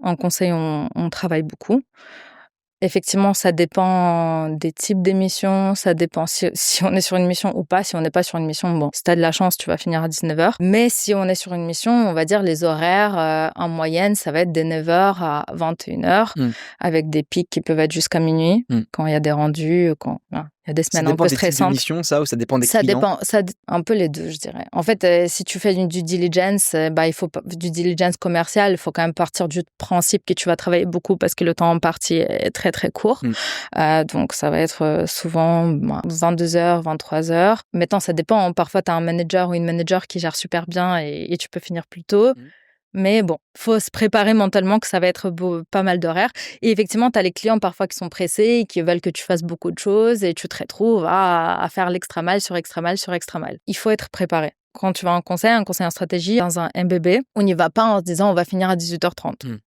En conseil, on travaille beaucoup. Effectivement, ça dépend des types d'émissions, ça dépend si on est sur une mission ou pas. Si on n'est pas sur une mission, bon, si t'as de la chance, tu vas finir à 19h. Mais si on est sur une mission, on va dire les horaires, en moyenne, ça va être des 9h à 21h, avec des pics qui peuvent être jusqu'à minuit, quand il y a des rendus, quand il y a des semaines un peu Ça dépend des types de stressantes. missions, ça, ou ça dépend des Ça clients? dépend, un peu les deux, je dirais. En fait, si tu fais une due diligence, il faut due diligence commerciale, il faut quand même partir du principe que tu vas travailler beaucoup parce que le temps en partie est très, très court. Donc, ça va être souvent 22h, 23h. Maintenant, ça dépend. Parfois, tu as un manager ou une manager qui gère super bien et tu peux finir plus tôt. Mais bon, faut se préparer mentalement que ça va être pas mal d'horaires. Et effectivement, tu as les clients parfois qui sont pressés et qui veulent que tu fasses beaucoup de choses et tu te retrouves à faire l'extra mal sur extra mal sur extra mal. Il faut être préparé. Quand tu vas en conseil en stratégie, dans un MBB, on n'y va pas en se disant on va finir à 18h30.